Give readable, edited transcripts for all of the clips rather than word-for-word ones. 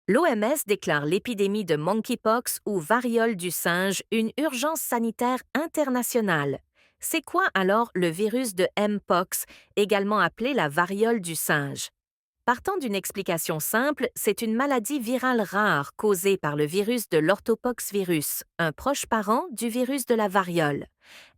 L'OMS déclare l'épidémie de monkeypox ou variole du singe une urgence sanitaire internationale. C'est quoi alors le virus de Mpox, également appelé la variole du singe? Partant d'une explication simple, c'est une maladie virale rare causée par le virus de l'orthopoxvirus, un proche parent du virus de la variole.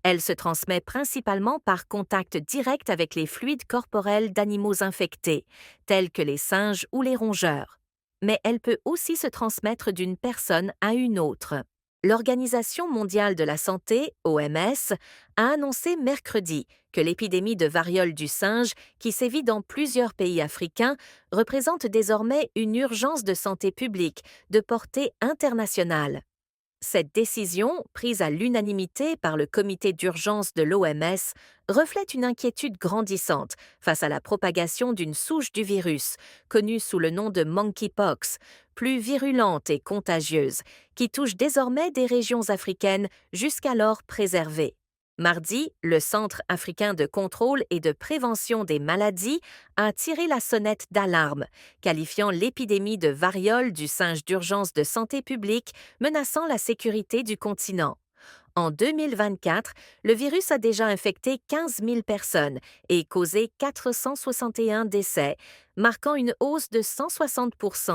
Elle se transmet principalement par contact direct avec les fluides corporels d'animaux infectés, tels que les singes ou les rongeurs. Mais elle peut aussi se transmettre d'une personne à une autre. L'Organisation mondiale de la santé, OMS, a annoncé mercredi que l'épidémie de variole du singe, qui sévit dans plusieurs pays africains, représente désormais une urgence de santé publique de portée internationale. Cette décision, prise à l'unanimité par le comité d'urgence de l'OMS, reflète une inquiétude grandissante face à la propagation d'une souche du virus, connue sous le nom de monkeypox, plus virulente et contagieuse, qui touche désormais des régions africaines jusqu'alors préservées. Mardi, le Centre africain de contrôle et de prévention des maladies a tiré la sonnette d'alarme, qualifiant l'épidémie de variole du singe d'urgence de santé publique menaçant la sécurité du continent. En 2024, le virus a déjà infecté 15 000 personnes et causé 461 décès, marquant une hausse de 160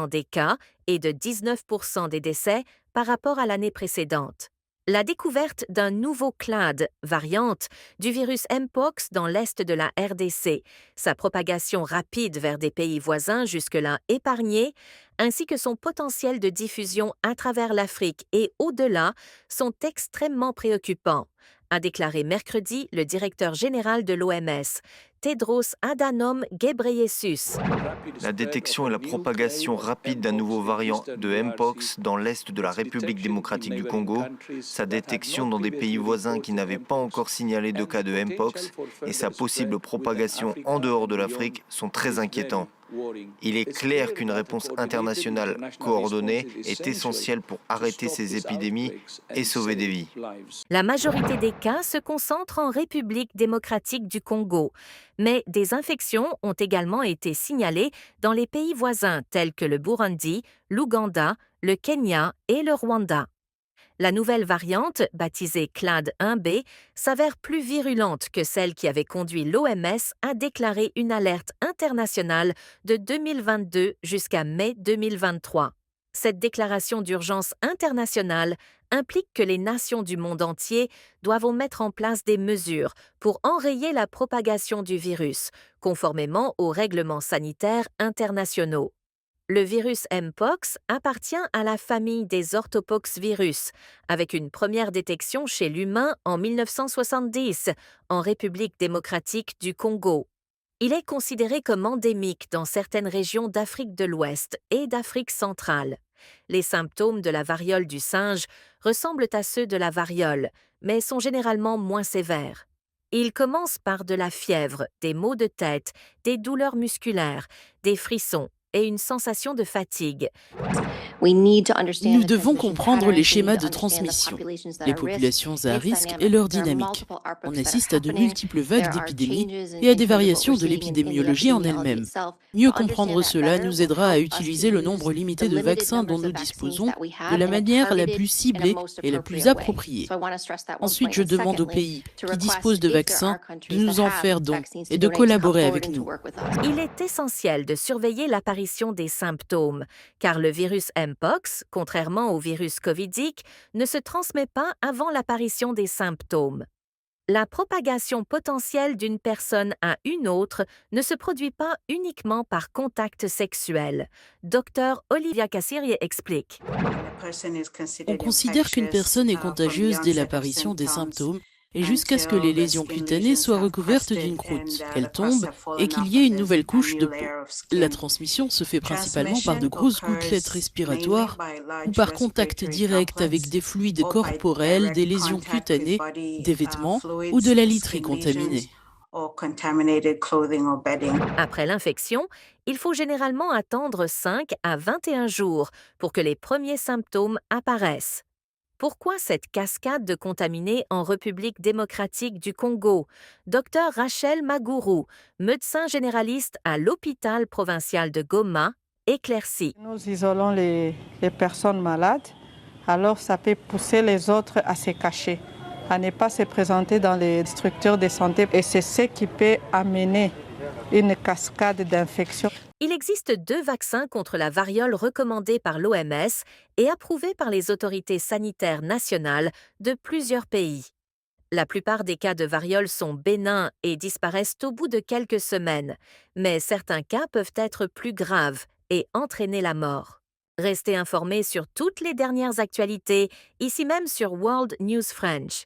des cas et de 19 des décès par rapport à l'année précédente. La découverte d'un nouveau clade, variante, du virus Mpox dans l'est de la RDC, sa propagation rapide vers des pays voisins jusque-là épargnés, ainsi que son potentiel de diffusion à travers l'Afrique et au-delà sont extrêmement préoccupants, a déclaré mercredi le directeur général de l'OMS, Tedros Adhanom Ghebreyesus. La détection et la propagation rapide d'un nouveau variant de Mpox dans l'est de la République démocratique du Congo, sa détection dans des pays voisins qui n'avaient pas encore signalé de cas de Mpox et sa possible propagation en dehors de l'Afrique sont très inquiétants. Il est clair qu'une réponse internationale coordonnée est essentielle pour arrêter ces épidémies et sauver des vies. La majorité des cas se concentrent en République démocratique du Congo, mais des infections ont également été signalées dans les pays voisins tels que le Burundi, l'Ouganda, le Kenya et le Rwanda. La nouvelle variante, baptisée Clade 1B, s'avère plus virulente que celle qui avait conduit l'OMS à déclarer une alerte internationale de 2022 jusqu'à mai 2023. Cette déclaration d'urgence internationale implique que les nations du monde entier doivent mettre en place des mesures pour enrayer la propagation du virus, conformément aux règlements sanitaires internationaux. Le virus Mpox appartient à la famille des orthopoxvirus, avec une première détection chez l'humain en 1970, en République démocratique du Congo. Il est considéré comme endémique dans certaines régions d'Afrique de l'Ouest et d'Afrique centrale. Les symptômes de la variole du singe ressemblent à ceux de la variole, mais sont généralement moins sévères. Ils commencent par de la fièvre, des maux de tête, des douleurs musculaires, des frissons et une sensation de fatigue. Nous devons comprendre les schémas de transmission, les populations à risque et leur dynamique. On assiste à de multiples vagues d'épidémies et à des variations de l'épidémiologie en elle-même. Mieux comprendre cela nous aidera à utiliser le nombre limité de vaccins dont nous disposons de la manière la plus ciblée et la plus appropriée. Ensuite, je demande aux pays qui disposent de vaccins de nous en faire don et de collaborer avec nous. Il est essentiel de surveiller l'apparition des symptômes, car le virus Mpox, contrairement au virus covidique, ne se transmet pas avant l'apparition des symptômes. La propagation potentielle d'une personne à une autre ne se produit pas uniquement par contact sexuel. Dr Olivia Kassiri explique. On considère qu'une personne est contagieuse dès l'apparition des symptômes et jusqu'à ce que les lésions cutanées soient recouvertes d'une croûte, qu'elles tombent et qu'il y ait une nouvelle couche de peau. La transmission se fait principalement par de grosses gouttelettes respiratoires ou par contact direct avec des fluides corporels, des lésions cutanées, des vêtements ou de la literie contaminée. Après l'infection, il faut généralement attendre 5 à 21 jours pour que les premiers symptômes apparaissent. Pourquoi cette cascade de contaminés en République démocratique du Congo? Dr Rachel Maguru, médecin généraliste à l'hôpital provincial de Goma, éclaircie. Nous isolons les personnes malades, alors ça peut pousser les autres à se cacher, à ne pas se présenter dans les structures de santé. Et c'est ce qui peut amener une cascade d'infections. Il existe 2 vaccins contre la variole recommandés par l'OMS et approuvés par les autorités sanitaires nationales de plusieurs pays. La plupart des cas de variole sont bénins et disparaissent au bout de quelques semaines, mais certains cas peuvent être plus graves et entraîner la mort. Restez informés sur toutes les dernières actualités, ici même sur World News French.